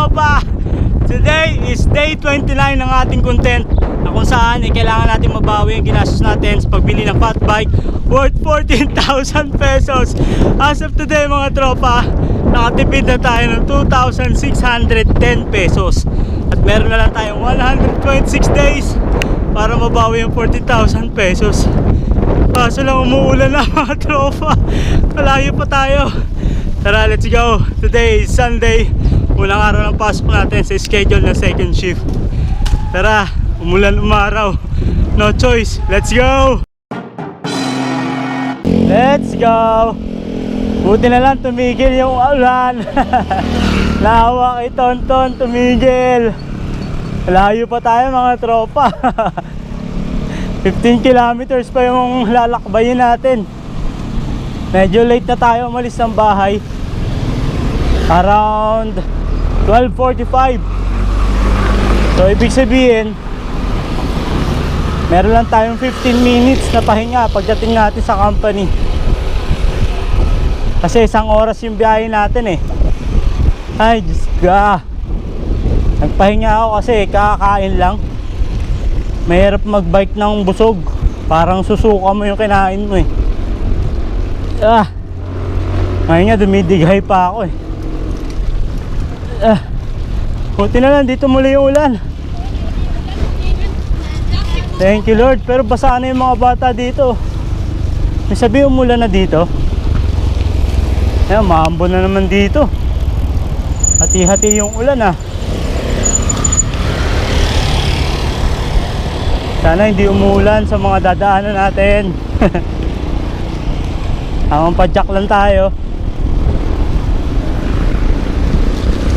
tropa! Today is day 29 ng ating content na kung saan kailangan natin mabawi ang ginastos natin sa pagbili ng fat bike worth 14,000 pesos. As of today mga tropa, nakatipid na tayo ng 2,610 pesos. At meron na lang tayong 126 days para mabawi yung 14,000 pesos. Kaso lang umuulan na mga tropa. Malayo pa tayo. Tara, let's go. Today is Sunday. Unang araw ng pasok natin sa schedule na second shift. Tara, umulan umaraw. No choice. Let's go. Let's go. Buti na lang tumigil yung ulan. Nahawa kay Tonton, tumigil. Malayo pa tayo mga tropa. 15 kilometers pa yung lalakbayin natin. Medyo late na tayo umalis ng bahay. Around 12:45. So ibig sabihin meron lang tayong 15 minutes na pahinga pagdating natin sa company. Kasi 1 oras yung biyahe natin eh. Ay Diyos ka. Nagpahinga ako kasi kakain lang. Mahirap magbike ng busog. Parang susuka mo yung kinain mo eh. Ngayon nga dumidighay pa ako eh. Buti na lang dito muli yung ulan. Thank you Lord. Pero basa na yung mga bata dito. May sabi umulan na dito. Ayan, maambon na naman dito. Hati-hati yung ulan ah. Sana hindi umulan sa mga dadaanan natin. Ang padyak lang tayo.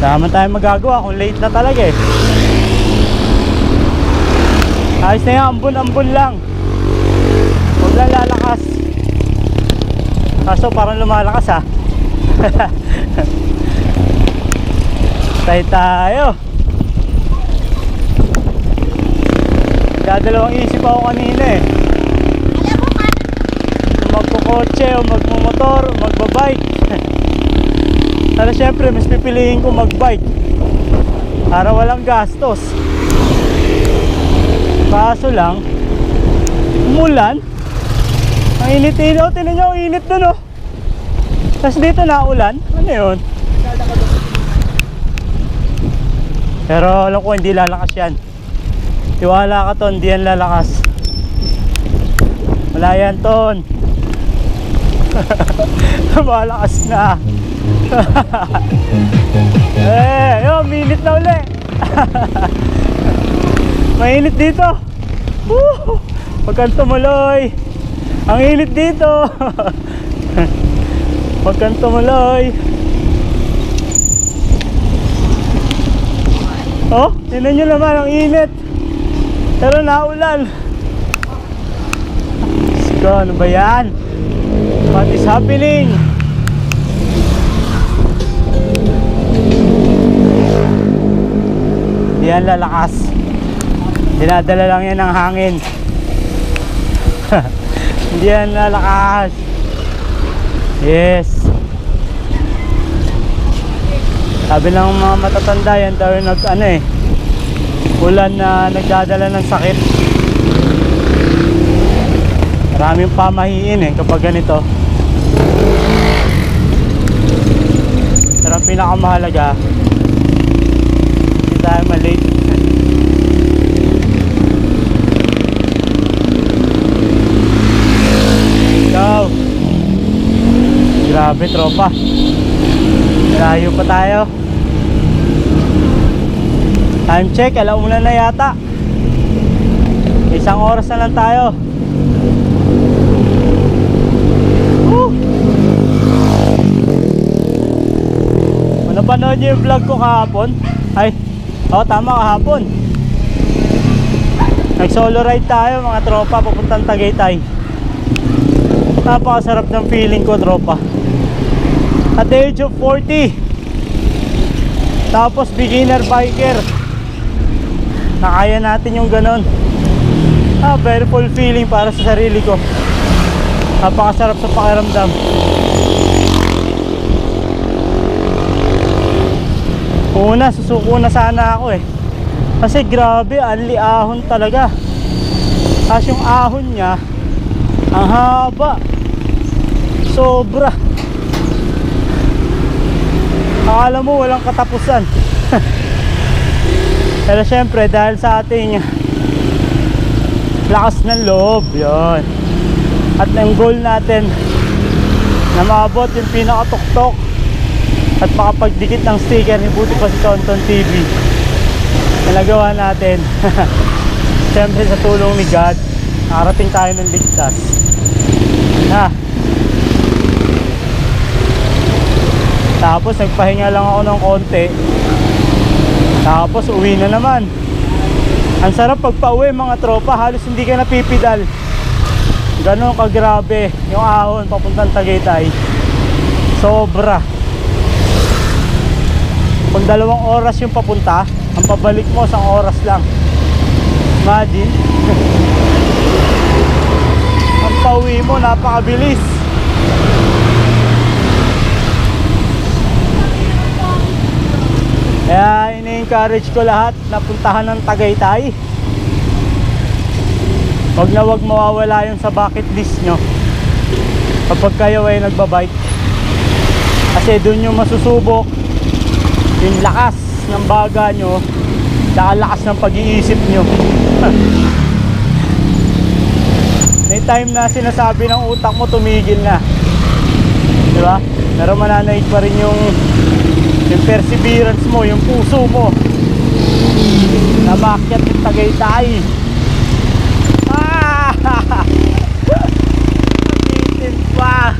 Wala tayo magagawa kung late na talaga eh. Ayos na yan, ambon-ambon lang. Huwag lang lalakas. Kaso parang lumalakas ha. Tayo. Dadalawang isip ako kanina eh. Magkukotse o magmumotor o magbabike. Pero syempre mas pipiliin ko magbike para walang gastos. Kaso lang umulan. Ang init-init. Tinan nyo ang init dun oh. Tapos dito na ulan. Ano yun? Pero alam ko hindi lalakas yan. Tiwala ka Ton, hindi yan lalakas. Wala yan Ton. Malakas na. Yun, minit na uli. Mainit dito. Huwag kang tumuloy. Ang init dito. Huwag kang tumuloy. Oh, tingnan nyo naman ang init. Pero naulan. Ano ba yan? What is happening? Hindi yan lalakas. Dinadala lang yan ng hangin. Hindi yan lalakas. Yes. Sabi ng mga matatanda yan daw yung ulan na nagdadala ng sakit. Maraming pamahiin eh kapag ganito. Pero ang pinakamahalaga, hindi tayo malate. Go! Grabe tropa. Layo pa tayo. Time check, alauna na yata. 1 oras na lang tayo. Napanood niyo yung vlog ko kahapon? Tama kahapon. Nag solo ride tayo mga tropa papuntang Tagaytay. Napakasarap ng feeling ko tropa. At the age of 40. Tapos beginner biker. Nakaya natin yung ganon. Very fulfilling para sa sarili ko. Napakasarap sa pakiramdam. Una, susuko na sana ako eh. Kasi grabe, anli ahon talaga. Tapos yung ahon niya, ang haba. Sobra. Akala mo walang katapusan. Pero syempre dahil sa ating lakas ng loob, yun. At ang goal natin na maabot yung pinakatuktok at makapagdikit ng sticker ni Buti pa si Tonton TV na nagawa natin. Syempre sa tulong ni God, nakarating tayo ng ligtas. Tapos nagpahinga lang ako ng konti. Tapos uwi na naman. Ang sarap pag pauwi mga tropa, halos hindi ka napipidal. Ganon kagrabe yung ahon papuntang Tagaytay. Sobra. Kung 2 oras yung papunta, ang pabalik mo 1 oras lang. Imagine. Ang pauwi mo napakabilis. Kaya ini-encourage ko lahat na puntahan ng Tagaytay. Wag na wag mawawala yung sa bucket list nyo kapag kayo ay nagbabike. Kasi dun yung masusubok yung lakas ng baga nyo, saka lakas ng pag-iisip nyo. May time na sinasabi ng utak mo tumigil na, diba? Pero mananaig pa rin yung perseverance mo, yung puso mo na maakyat yung Tagaytay. Nabitin pa.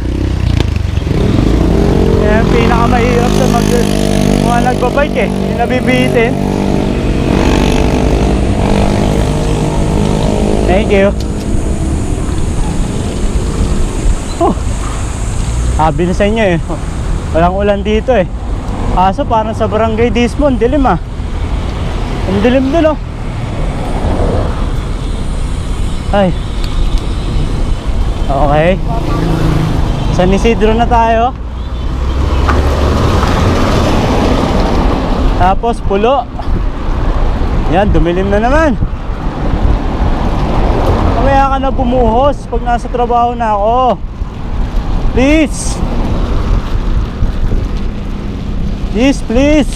Yan pinakamahirap sa mga nagbabike eh, yung nabibitin. Thank you. Sabi na sa inyo eh, walang ulan dito eh. Kaso parang sa Barangay Dismon, dilim ah. Ang dilim dun oh. Ay. Okay. San Isidro na tayo. Tapos Pulo. Yan, dumilim na naman. Mamaya ka na bumuhos pag nasa trabaho na ako. Please. Please, please.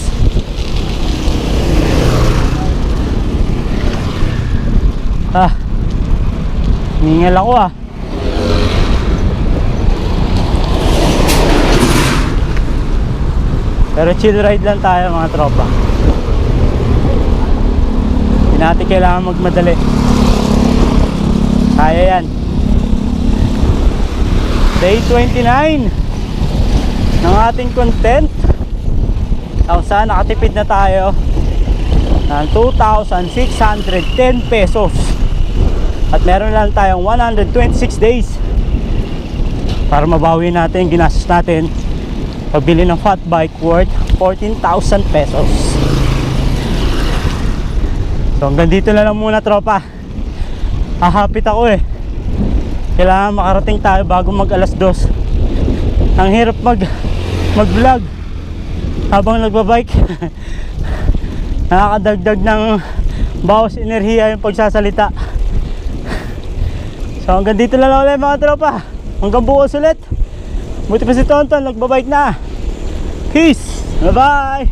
Ningal ako ah. Pero chill ride lang tayo mga tropa. Hindi natin kailangan magmadali. Kaya yan. Day 29 ng ating content. Saan nakatipid na tayo ng 2,610 pesos. At meron lang tayong 126 days para mabawi natin yung ginastos natin pagbili ng fat bike worth 14,000 pesos. So hanggang dito na lang muna tropa. Hahapit ako eh. Kailangan makarating tayo bago mag 2:00. Ang hirap mag vlog habang nagbabike. Nakakadagdag ng bawas enerhiya yung pagsasalita. So hanggang dito na lang ulit mga tropa. Hanggang bukas ulit. Buti pa si Tonton, nagbabike na. Peace. Bye bye.